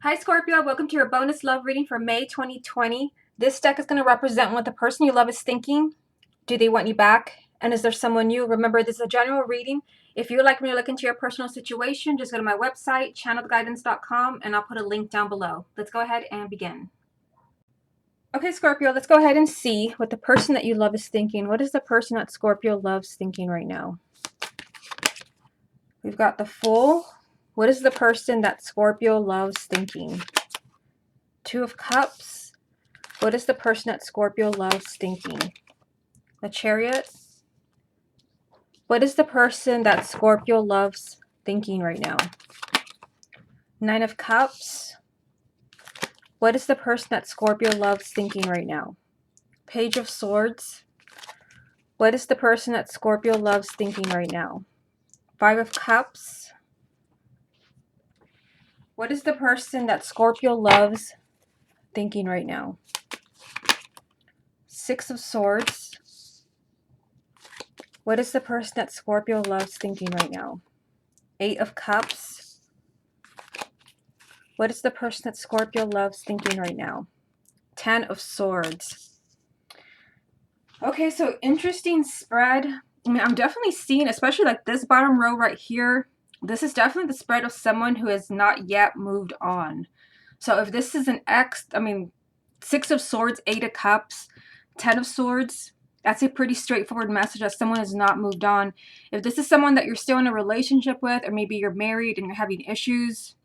Hi Scorpio, welcome to your bonus love reading for May 2020. This deck is going to represent what the person you love is thinking. Do they want you back? And is there someone new? Remember, this is a general reading. If you would like me to look into your personal situation, just go to my website, channeledguidance.com, and I'll put a link down below. Let's go ahead and begin. Okay, Scorpio, let's go ahead and see what the person that you love is thinking. What is the person that Scorpio loves thinking right now? We've got the Fool. What is the person that Scorpio loves thinking? Two of Cups. What is the person that Scorpio loves thinking? The Chariot. What is the person that Scorpio loves thinking right now? Nine of Cups. What is the person that Scorpio loves thinking right now? Page of Swords. What is the person that Scorpio loves thinking right now? Five of Cups. What is the person that Scorpio loves thinking right now? Six of Swords. What is the person that Scorpio loves thinking right now? Eight of Cups. What is the person that Scorpio loves thinking right now? Ten of Swords. Okay, so interesting spread. I mean, I'm definitely seeing, especially like this bottom row right here, this is definitely the spread of someone who has not yet moved on. So if this is an ex, I mean, Six of Swords, Eight of Cups, Ten of Swords, that's a pretty straightforward message that someone has not moved on. If this is someone that you're still in a relationship with, or maybe you're married and you're having issues,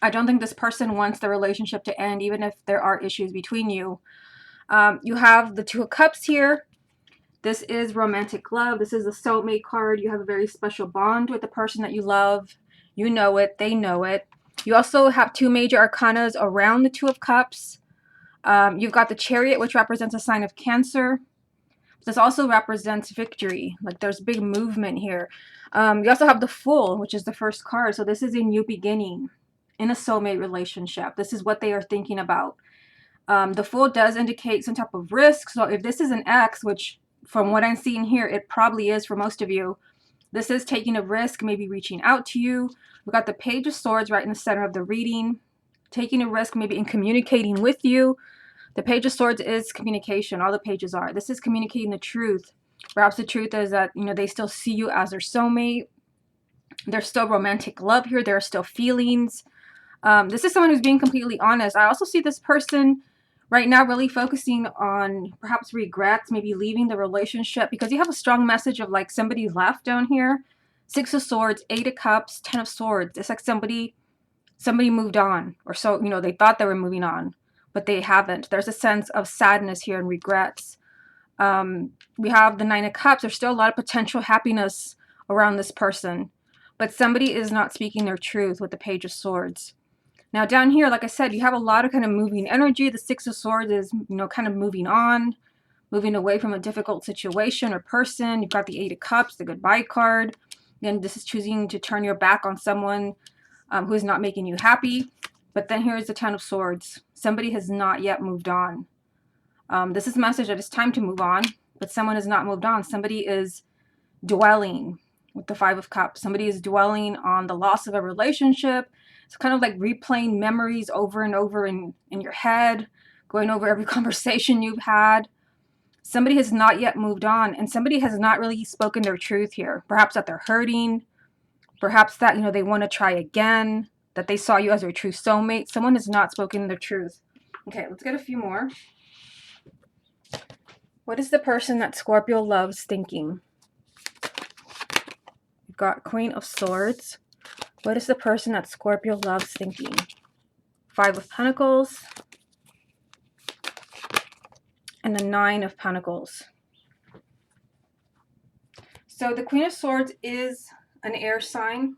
I don't think this person wants the relationship to end, even if there are issues between you. You have the Two of Cups here. This is romantic love. This is a soulmate card. You have a very special bond with the person that you love. You know it. They know it. You also have two major arcanas around the Two of Cups. You've got the Chariot, which represents a sign of Cancer. This also represents victory. Like there's big movement here. You also have the Fool, which is the first card. So this is a new beginning in a soulmate relationship. This is what they are thinking about. The Fool does indicate some type of risk. So if this is an ex, which from what I'm seeing here, it probably is for most of you, this is taking a risk, maybe reaching out to you. We've got the Page of Swords right in the center of the reading, taking a risk maybe in communicating with you. The Page of Swords is communication. All the pages are. This is communicating the truth. Perhaps the truth is that, you know, they still see you as their soulmate. There's still romantic love here. There are still feelings. This is someone who's being completely honest. I also see this person right now really focusing on perhaps regrets, maybe leaving the relationship, because you have a strong message of like somebody left down here. Six of Swords, Eight of Cups, Ten of Swords. It's like somebody moved on, or so, you know, they thought they were moving on, but they haven't. There's a sense of sadness here and regrets. We have the Nine of Cups. There's still a lot of potential happiness around this person, but somebody is not speaking their truth with the Page of Swords. Now down here, like I said, you have a lot of kind of moving energy. The Six of Swords is, you know, kind of moving on, moving away from a difficult situation or person. You've got the Eight of Cups, the goodbye card. Then this is choosing to turn your back on someone who is not making you happy. But then here's the Ten of Swords. Somebody has not yet moved on. This is a message that it's time to move on, but someone has not moved on. Somebody is dwelling with the Five of Cups. Somebody is dwelling on the loss of a relationship. It's kind of like replaying memories over and over in your head, going over every conversation you've had. Somebody has not yet moved on, and somebody has not really spoken their truth here. Perhaps that they're hurting. Perhaps that, you know, they want to try again, that they saw you as their true soulmate. Someone has not spoken their truth. Okay, let's get a few more. What is the person that Scorpio loves thinking? We've got Queen of Swords. What is the person that Scorpio loves thinking? Five of Pentacles. And the Nine of Pentacles. So the Queen of Swords is an air sign.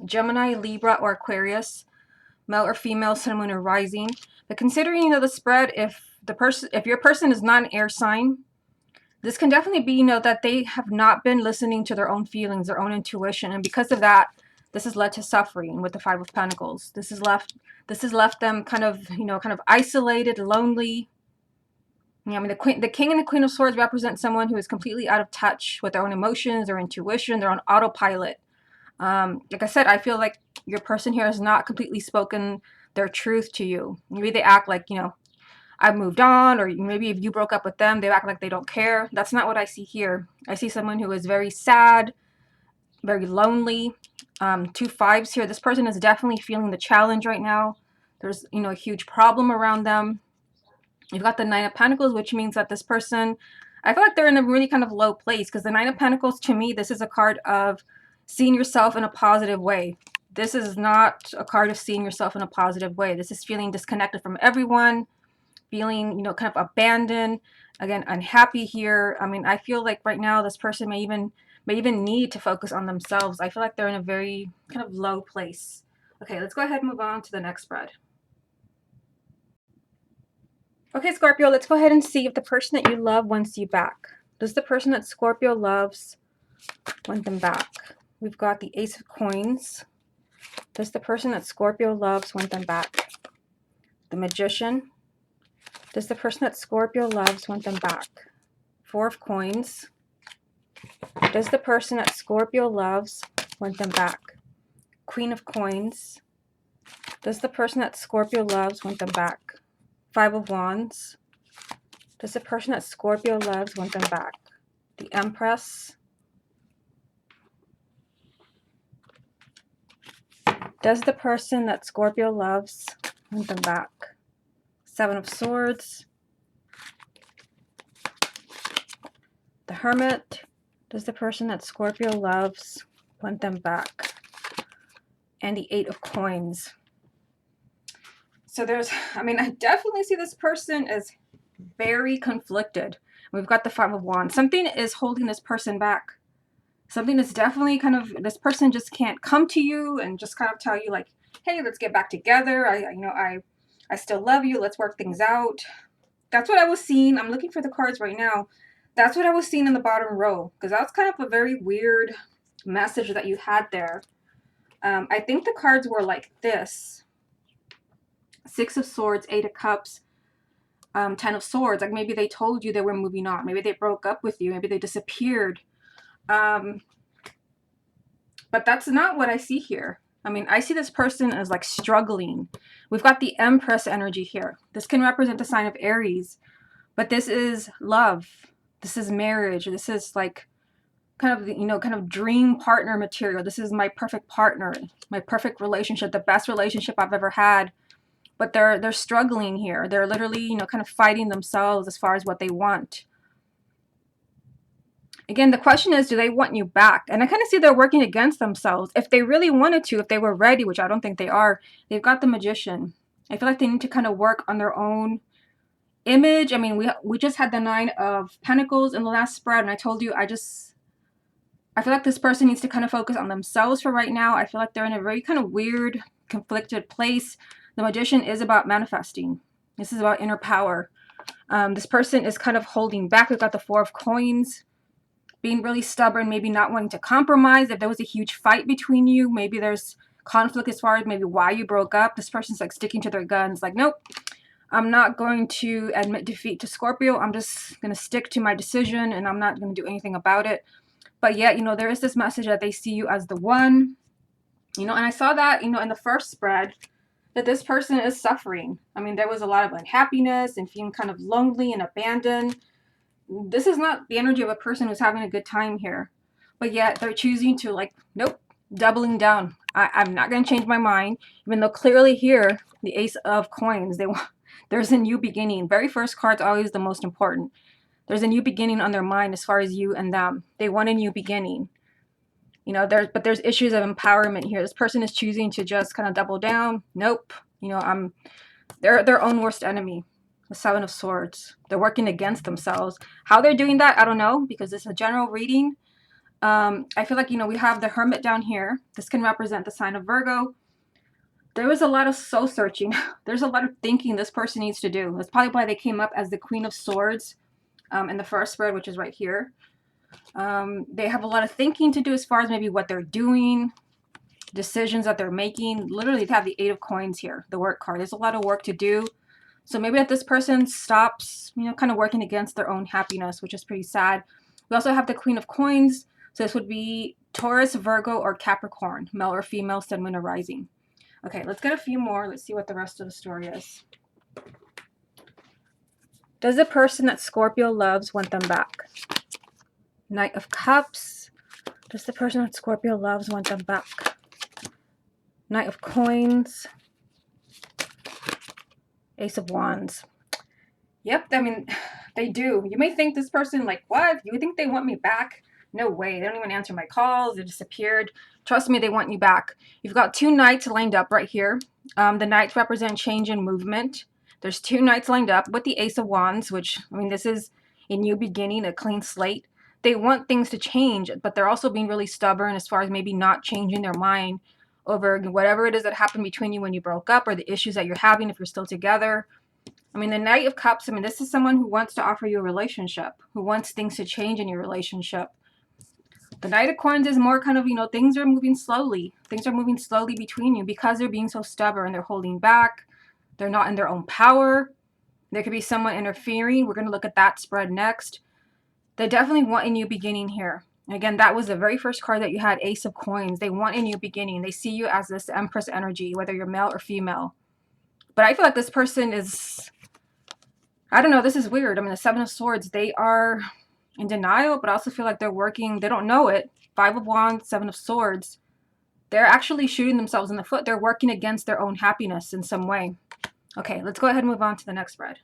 Gemini, Libra, or Aquarius. Male or female, sun, moon, or rising. But considering, you know, the spread, if your person is not an air sign, this can definitely be, you know, that they have not been listening to their own feelings, their own intuition. And because of that, this has led to suffering with the Five of Pentacles. This has left them kind of, you know, kind of isolated, lonely. Yeah, I mean, the King and the Queen of Swords represent someone who is completely out of touch with their own emotions, their intuition, they're on autopilot. Like I said, I feel like your person here has not completely spoken their truth to you. Maybe they act like, I've moved on, or maybe if you broke up with them, they act like they don't care. That's not what I see here. I see someone who is very sad, very lonely. Two fives here. This person is definitely feeling the challenge right now. There's, a huge problem around them. You've got the Nine of Pentacles, which means that this person, I feel like they're in a really kind of low place, because the Nine of Pentacles, to me, this is a card of seeing yourself in a positive way. This is not a card of seeing yourself in a positive way. This is feeling disconnected from everyone, feeling, kind of abandoned, again, unhappy here. I mean, I feel like right now this person may even need to focus on themselves. I feel like they're in a very kind of low place. Okay, let's go ahead and move on to the next spread. Okay, Scorpio, let's go ahead and see if the person that you love wants you back. Does the person that Scorpio loves want them back? We've got the Ace of Coins. Does the person that Scorpio loves want them back? The Magician. Does the person that Scorpio loves want them back? Four of Coins. Does the person that Scorpio loves want them back? Queen of Coins. Does the person that Scorpio loves want them back? Five of Wands. Does the person that Scorpio loves want them back? The Empress. Does the person that Scorpio loves want them back? Seven of Swords. The Hermit. Does the person that Scorpio loves want them back? And the Eight of Coins. So I definitely see this person as very conflicted. We've got the Five of Wands. Something is holding this person back. Something is definitely this person just can't come to you and just kind of tell you like, hey, let's get back together. I still love you. Let's work things out. That's what I was seeing. I'm looking for the cards right now. That's what I was seeing in the bottom row, because that was kind of a very weird message that you had there. I think the cards were like this. Six of Swords, Eight of Cups, Ten of Swords. Like maybe they told you they were moving on. Maybe they broke up with you. Maybe they disappeared. But that's not what I see here. I mean, I see this person as like struggling. We've got the Empress energy here. This can represent the sign of Aries, but this is love. This is marriage. This is like kind of dream partner material. This is my perfect partner, my perfect relationship, the best relationship I've ever had. But they're struggling here. They're literally, kind of fighting themselves as far as what they want. Again, the question is, do they want you back? And I kind of see they're working against themselves. If they really wanted to, if they were ready, which I don't think they are, they've got the Magician. I feel like they need to kind of work on their own image. I mean, we just had the Nine of Pentacles in the last spread, and I told you I feel like this person needs to kind of focus on themselves for right now. I feel like they're in a very kind of weird, conflicted place. The Magician is about manifesting. This is about inner power. This person is kind of holding back. We've got the Four of Coins, being really stubborn, maybe not wanting to compromise. If there was a huge fight between you, maybe there's conflict as far as maybe why you broke up. This person's like sticking to their guns, like, nope, I'm not going to admit defeat to Scorpio. I'm just going to stick to my decision, and I'm not going to do anything about it. But yet, there is this message that they see you as the one, and I saw that, in the first spread, that this person is suffering. I mean, there was a lot of unhappiness and feeling kind of lonely and abandoned. This is not the energy of a person who's having a good time here. But yet they're choosing to like, nope, doubling down. I'm not going to change my mind. Even though clearly here, the Ace of Coins, there's a new beginning. Very first card's always the most important. There's a new beginning on their mind as far as you and them. They want a new beginning. But there's issues of empowerment here. This person is choosing to just kind of double down. Nope. They're their own worst enemy. The Seven of Swords. They're working against themselves. How they're doing that, I don't know, because it's a general reading. I feel like, we have the Hermit down here. This can represent the sign of Virgo. There was a lot of soul searching. There's a lot of thinking this person needs to do. That's probably why they came up as the Queen of Swords in the first spread, which is right here. They have a lot of thinking to do as far as maybe what they're doing, decisions that they're making. Literally, they have the Eight of Coins here, the work card. There's a lot of work to do. So maybe that this person stops, kind of working against their own happiness, which is pretty sad. We also have the Queen of Coins. So this would be Taurus, Virgo, or Capricorn, male or female, sun, moon, or rising. Okay, let's get a few more. Let's see what the rest of the story is. Does the person that Scorpio loves want them back? Knight of Cups. Does the person that Scorpio loves want them back? Knight of Coins. Ace of Wands. Yep, I mean, they do. You may think this person, like, what? You think they want me back? No way. They don't even answer my calls. They disappeared. Trust me, they want you back. You've got two knights lined up right here. The knights represent change and movement. There's two knights lined up with the Ace of Wands, which, I mean, this is a new beginning, a clean slate. They want things to change, but they're also being really stubborn as far as maybe not changing their mind over whatever it is that happened between you when you broke up or the issues that you're having if you're still together. I mean, the Knight of Cups, I mean, this is someone who wants to offer you a relationship, who wants things to change in your relationship. The Knight of Coins is more kind of, you know, things are moving slowly. Things are moving slowly between you because they're being so stubborn. They're holding back. They're not in their own power. There could be someone interfering. We're going to look at that spread next. They definitely want a new beginning here. And again, that was the very first card that you had, Ace of Coins. They want a new beginning. They see you as this Empress energy, whether you're male or female. But I feel like this person is, I don't know, this is weird. I mean, the Seven of Swords, they are in denial, but I also feel like they're working, they don't know it. Five of Wands, Seven of Swords. They're actually shooting themselves in the foot. They're working against their own happiness in some way. Okay, let's go ahead and move on to the next spread.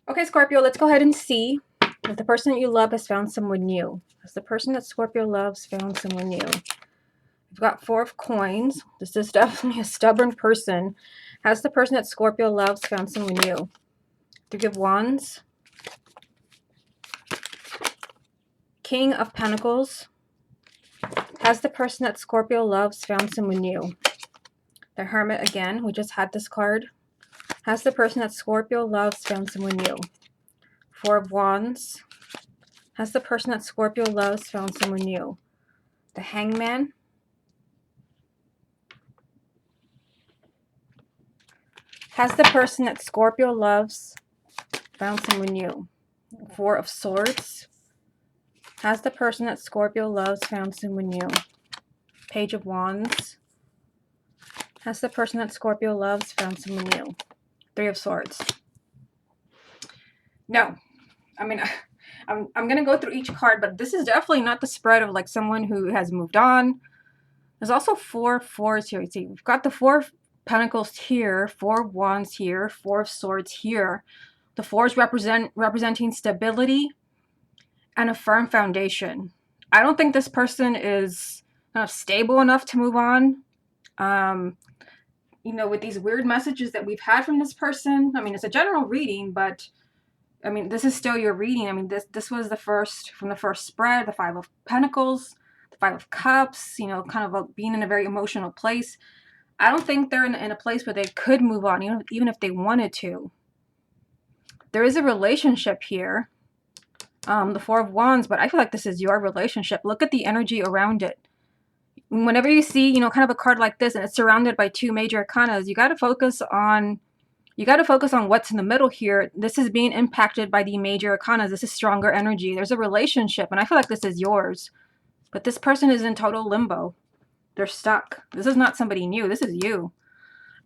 Okay, Scorpio, let's go ahead and see if the person that you love has found someone new. Has the person that Scorpio loves found someone new? We've got Four of Coins. This is definitely a stubborn person. Has the person that Scorpio loves found someone new? Three of Wands. King of Pentacles. Has the person that Scorpio loves found someone new? The Hermit again. We just had this card. Has the person that Scorpio loves found someone new? Four of Wands. Has the person that Scorpio loves found someone new? The Hangman. Has the person that Scorpio loves found someone new? Four of Swords. Has the person that Scorpio loves found someone new? Page of Wands. Has the person that Scorpio loves found someone new? Three of Swords. No. I mean, I'm going to go through each card, but this is definitely not the spread of like someone who has moved on. There's also four fours here. You see, we've got the Four of Pentacles here, Four of Wands here, Four of Swords here. The fours representing stability and a firm foundation. I don't think this person is stable enough to move on. You know, with these weird messages that we've had from this person. I mean, it's a general reading, but I mean, this is still your reading. I mean, this was the first, from the first spread, the Five of Pentacles, the Five of Cups, you know, kind of being in a very emotional place. I don't think they're in a place where they could move on, even if they wanted to. There is a relationship here. The Four of Wands, but I feel like this is your relationship. Look at the energy around it. Whenever you see, you know, kind of a card like this and it's surrounded by two major arcanas, you got to focus on what's in the middle here. This is being impacted by the major arcanas. This is stronger energy. There's a relationship, and I feel like this is yours. But this person is in total limbo. They're stuck. This is not somebody new. This is you.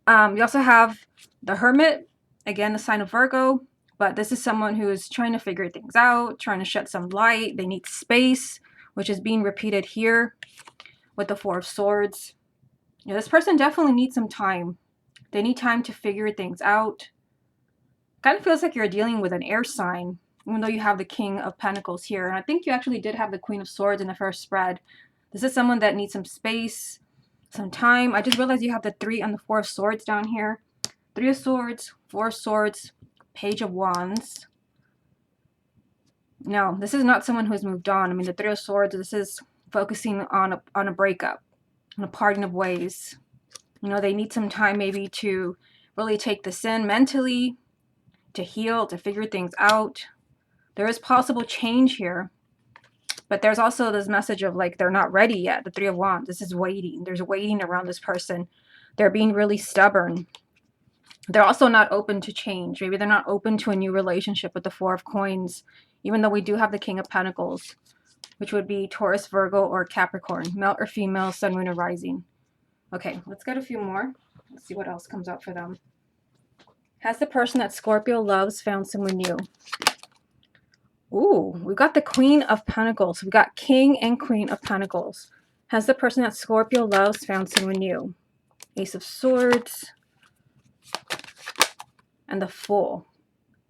You also have the Hermit, again, the sign of Virgo. But this is someone who is trying to figure things out, trying to shed some light. They need space, which is being repeated here with the Four of Swords. Yeah, this person definitely needs some time. They need time to figure things out. Kind of feels like you're dealing with an air sign, even though you have the King of Pentacles here. And I think you actually did have the Queen of Swords in the first spread. This is someone that needs some space, some time. I just realized you have the Three and the Four of Swords down here. Three of Swords, Four of Swords, Page of Wands. No, this is not someone who has moved on. I mean, the Three of Swords, this is focusing on a breakup, on a parting of ways. You know, they need some time maybe to really take this in mentally, to heal, to figure things out. There is possible change here, but there's also this message of like they're not ready yet. The Three of Wands, this is waiting. There's waiting around this person. They're being really stubborn. They're also not open to change. Maybe they're not open to a new relationship with the Four of Coins, even though we do have the King of Pentacles, which would be Taurus, Virgo, or Capricorn, male or female, sun, moon, or rising. Okay, let's get a few more. Let's see what else comes up for them. Has the person that Scorpio loves found someone new? Ooh, we got the Queen of Pentacles. We got King and Queen of Pentacles. Has the person that Scorpio loves found someone new? Ace of Swords and the Fool.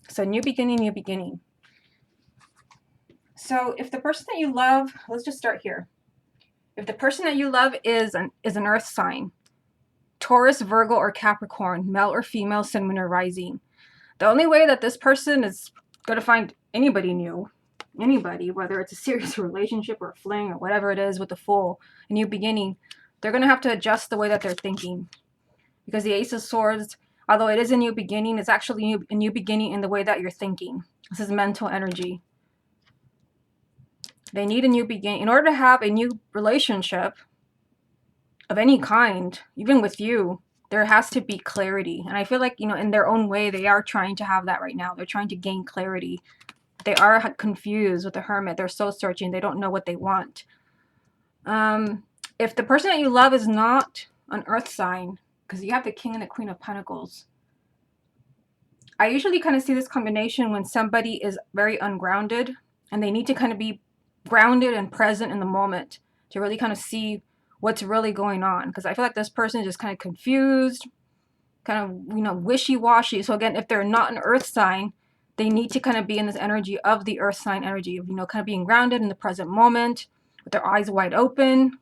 So new beginning, new beginning. So if the person that you love, let's just start here. If the person that you love is an earth sign, Taurus, Virgo, or Capricorn, male or female, sun, moon, or rising, the only way that this person is going to find anybody new, anybody, whether it's a serious relationship or a fling or whatever it is with the Fool, a new beginning, they're going to have to adjust the way that they're thinking. Because the Ace of Swords, although it is a new beginning, it's actually a new beginning in the way that you're thinking. This is mental energy. They need a new beginning. In order to have a new relationship of any kind, even with you, there has to be clarity. And I feel like, in their own way, they are trying to have that right now. They're trying to gain clarity. They are confused with the Hermit. They're soul searching. They don't know what they want. If the person that you love is not an earth sign, because you have the King and the Queen of Pentacles, I usually kind of see this combination when somebody is very ungrounded and they need to kind of be grounded and present in the moment to really kind of see what's really going on. Because I feel like this person is just kind of confused, kind of, wishy-washy. So again, if they're not an earth sign, they need to kind of be in this energy of the earth sign energy of, kind of being grounded in the present moment with their eyes wide open.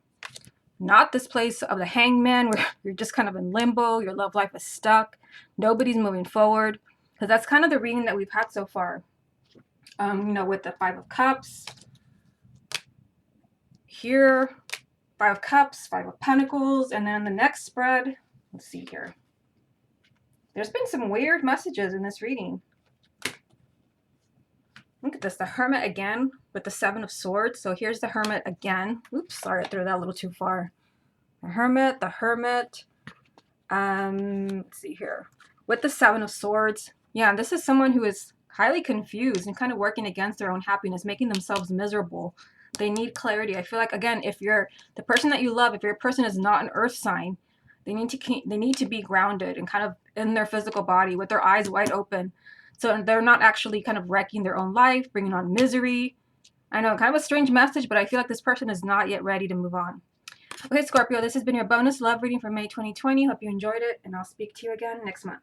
Not this place of the Hangman where you're just kind of in limbo, your love life is stuck, nobody's moving forward. Because that's kind of the reading that we've had so far. With the Five of Cups. Here, Five of Cups, Five of Pentacles, and then the next spread, let's see here. There's been some weird messages in this reading. Look at this, the Hermit again with the Seven of Swords. So here's the Hermit again. Oops, sorry, I threw that a little too far. The Hermit. Let's see here. With the Seven of Swords. Yeah, this is someone who is highly confused and kind of working against their own happiness, making themselves miserable. They need clarity. I feel like, again, if you're the person that you love, if your person is not an earth sign, they need to be grounded and kind of in their physical body with their eyes wide open. So they're not actually kind of wrecking their own life, bringing on misery. I know, kind of a strange message, but I feel like this person is not yet ready to move on. Okay, Scorpio, this has been your bonus love reading for May 2020. Hope you enjoyed it, and I'll speak to you again next month.